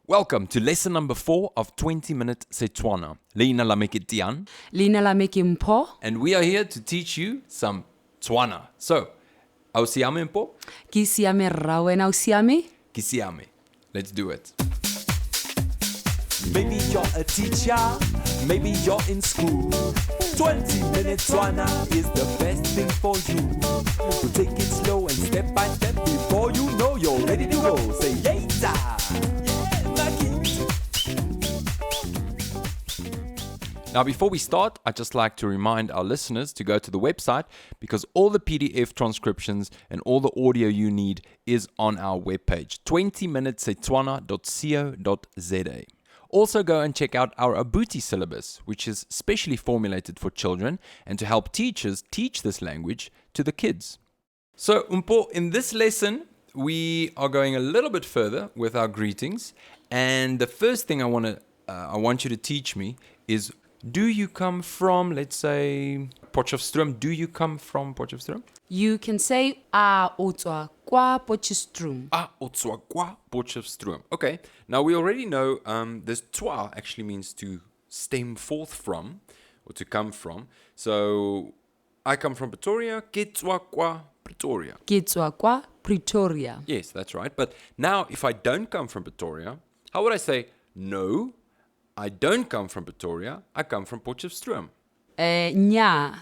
Welcome to lesson number 4 of 20 Minute Setswana. Leina la me ke Tian, Leina la me ke Mpho. and we are here to teach you some Tswana. So, au siame Mpho? Ki siame rra wena o siame? Ki siame. Let's do it. Maybe you're a teacher, maybe you're in school. 20 minutes Setswana is the best thing for you. So take it slow and step by step before you know you're ready to go. Say yeta! Now, before we start, I'd just like to remind our listeners to go to the website because all the PDF transcriptions and all the audio you need is on our webpage, 20minutesetswana.co.za. Also go and check out our Abuti Syllabus, which is specially formulated for children and to help teachers teach this language to the kids. So, Mpho, in this lesson, we are going a little bit further with our greetings. And the first thing I want you to teach me is, do you come from, let's say, Potchefstroom? Do you come from Potchefstroom? You can say a o tswa kwa Potchefstroom. O tswa kwa Potchefstroom. Okay. Now we already know this twa actually means to stem forth from or to come from. So I come from Pretoria. Ke tswa kwa Pretoria. Ke tswa kwa Pretoria. Yes, that's right. But now if I don't come from Pretoria, how would I say, no, I don't come from Pretoria, I come from Potchefstroom? Nya,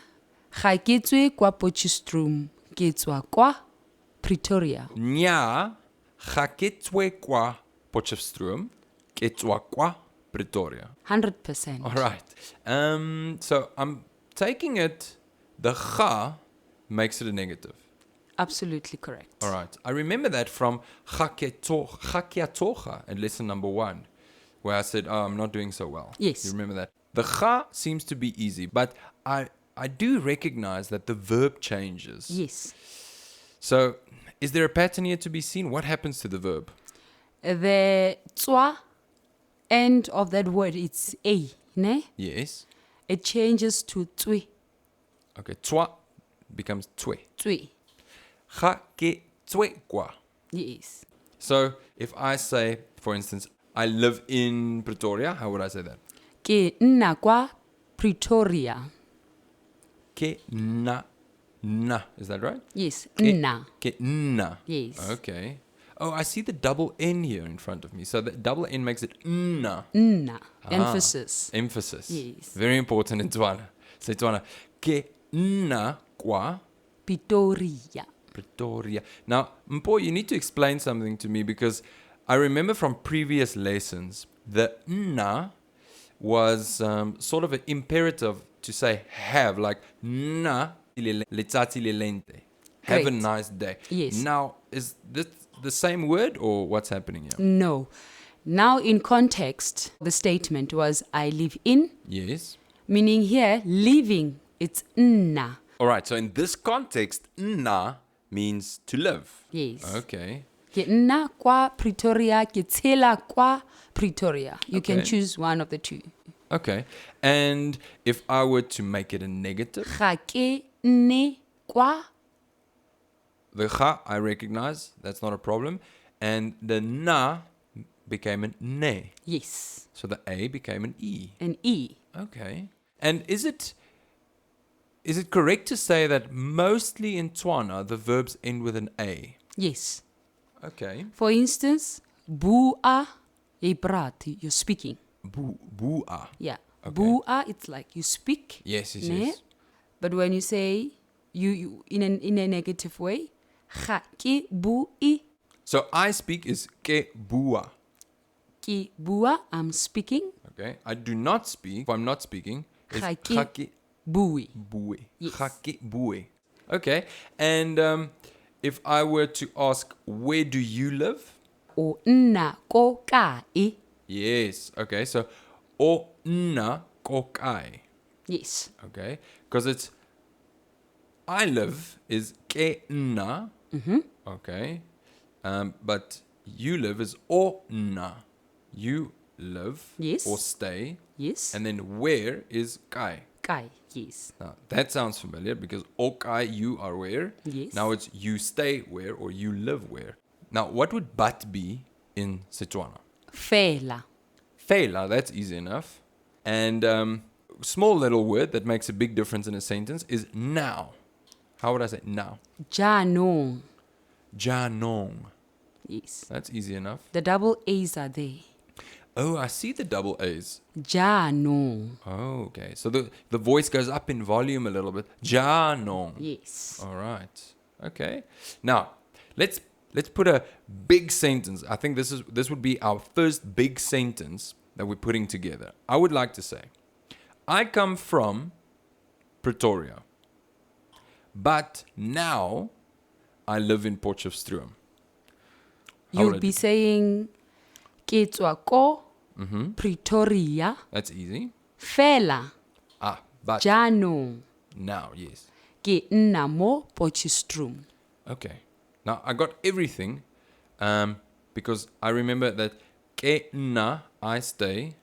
ga ke tswe kwa Potchefstroom, ke tswa kwa Pretoria. Nya, ga ke tswe kwa Potchefstroom, ke tswa kwa Pretoria. 100%. All right. So I'm taking it, the ga makes it a negative. Absolutely correct. All right. I remember that from Gakiatocha at lesson number 1, where I said, I'm not doing so well. Yes. You remember that? The ga seems to be easy, but I do recognize that the verb changes. Yes. So is there a pattern here to be seen? What happens to the verb? The tswa end of that word, it's a, ne? Yes. It changes to tswe. Okay. Tswa becomes tswe. Tswe. Ga ke tswe kwa. Yes. So if I say, for instance, I live in Pretoria, how would I say that? Ke nna kwa Pretoria. Ke na. Is that right? Yes. Ke, Nna. Ke na. Yes. Okay. Oh, I see the double N here in front of me. So the double N makes it na. Nna. Emphasis. Emphasis. Yes. Very important in Tswana. Say Tswana. Ke na kwa Pretoria. Pretoria. Now, Mpho, you need to explain something to me because I remember from previous lessons, the na was sort of an imperative to say have, like na letsatsi le lente. Have a Great. nice day. Yes. Now, is this the same word or what's happening here? No. Now, in context, the statement was I live in, Yes. meaning here, living, it's nna. All right. So in this context, na means to live. Yes. Okay. Ke nna kwa Pretoria, ke tshela kwa Pretoria. You can Okay. choose one of the two. Okay. And if I were to make it a negative, Ga ke nne kwa. the ga I recognize, that's not a problem. And the na became an ne. Yes. So the a became an e. An E. Okay. And is it correct to say that mostly in Tswana the verbs end with an a? Yes. Okay. For instance, bua, jy praat, you're speaking. Bua. Yeah. Okay. Bua, it's like you speak. Yes, yes, ne? yes. But when you say you in a negative way, ga ke bui, So I speak is ke bua. ke bua, I'm speaking. Okay. I do not speak. If I'm not speaking, is Ga ke ga ke bui. bue. Yes. Ga ke bue. Okay. And if I were to ask, where do you live? O nna ko kae. Yes. Okay. So o na kokai. Yes. Okay. Because it's I live is ke na. Okay. But you live is o na. You live Yes. or stay. Yes. And then where is kai. Kai. Yes. Now, that sounds familiar because okai, you are where. Yes. Now it's you stay where or you live where. Now, what would but be in Setswana? Fela. Fela, that's easy enough. And small little word that makes a big difference in a sentence is now. How would I say now? Jaanong. Jaanong. Yes. That's easy enough. The double A's are there. Oh, I see the double A's. Jaanong. Oh, okay. So the voice goes up in volume a little bit. Jaanong. Yes. All right. Okay. Now, let's put a big sentence. I think this would be our first big sentence that we're putting together. I would like to say, I come from Pretoria, but now I live in Potchefstroom. You'll be saying ke tswa ko Pretoria. That's easy. Fela. But Jaanong. now, yes. Ke nna mo Potchefstroom. Okay. Now, I got everything because I remember that ke nna, I stay,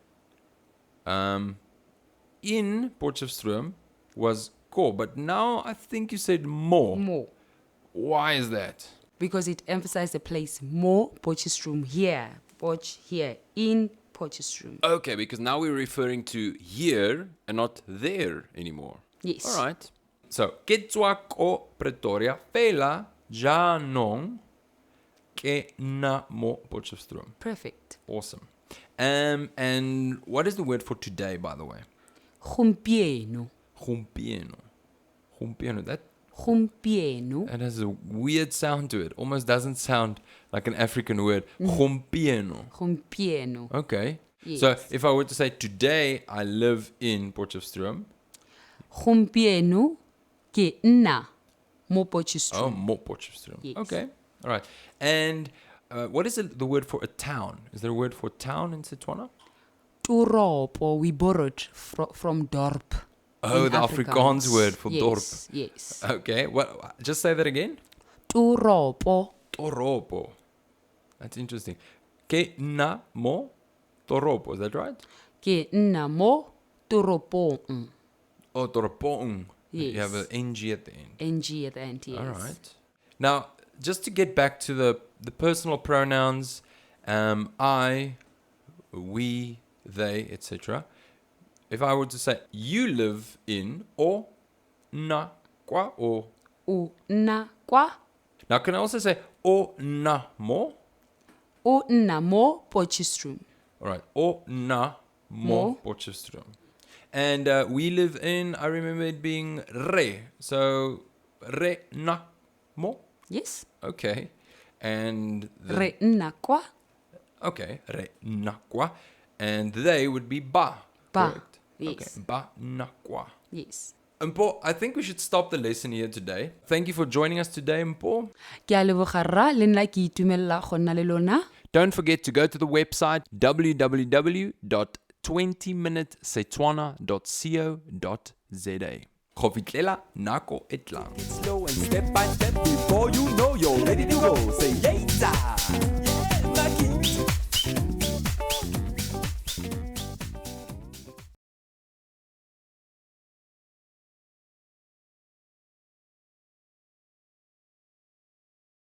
in Potchefstroom was ko, but now I think you said mo. Mo. Why is that? Because it emphasized the place mo Potchefstroom here. Potch here. In Potchefstroom. Okay, because now we're referring to here and not there anymore. Yes. All right. So, ke tswa ko Pretoria, fela jaanong ke nna mo Potchefstroom. Perfect. Awesome. And what is the word for today, by the way? Gompieno. Gompieno. Gompieno. That has a weird sound to it. Almost doesn't sound like an African word. Gompieno. Gompieno. Okay. Yes. So if I were to say today I live in Potchefstroom. Gompieno ke nna mo Potchefstroom. Oh, mo Potchefstroom. Yes. Okay. All right. And what is the word for a town? Is there a word for town in Setswana? Toropo. We borrowed from dorp. Oh, the Afrikaans word for dorp. Yes. Okay. What? Just say that again. Toropo. Toropo. That's interesting. Ke nna mo toropo. Is that right? Ke nna mo toropong. Oh, toropong. Yes. You have an NG at the end. NG at the end, yes. All right. Now, just to get back to the personal pronouns, I, we, they, etc. If I were to say you live in o na kwa or O nna kwa. now can I also say o na mo? O nna mo Potchefstroom. All right, o na mo Potchefstroom. And we live in, I remember it being re. So re na mo. Yes. Okay. And Re nna kwa. okay, re na kwa. And they would be ba. Ba. Correct. Yes. Okay. Ba na kwa. Yes. Mpho, I think we should stop the lesson here today. Thank you for joining us today, Mpho. Ke a leboga rra, le nna ke itumella go nna le lona. Don't forget to go to the website www.20minutesetswana.co.za. Go fitlela nako e tlang. Slow and step by step before you know you're ready to go. Say later.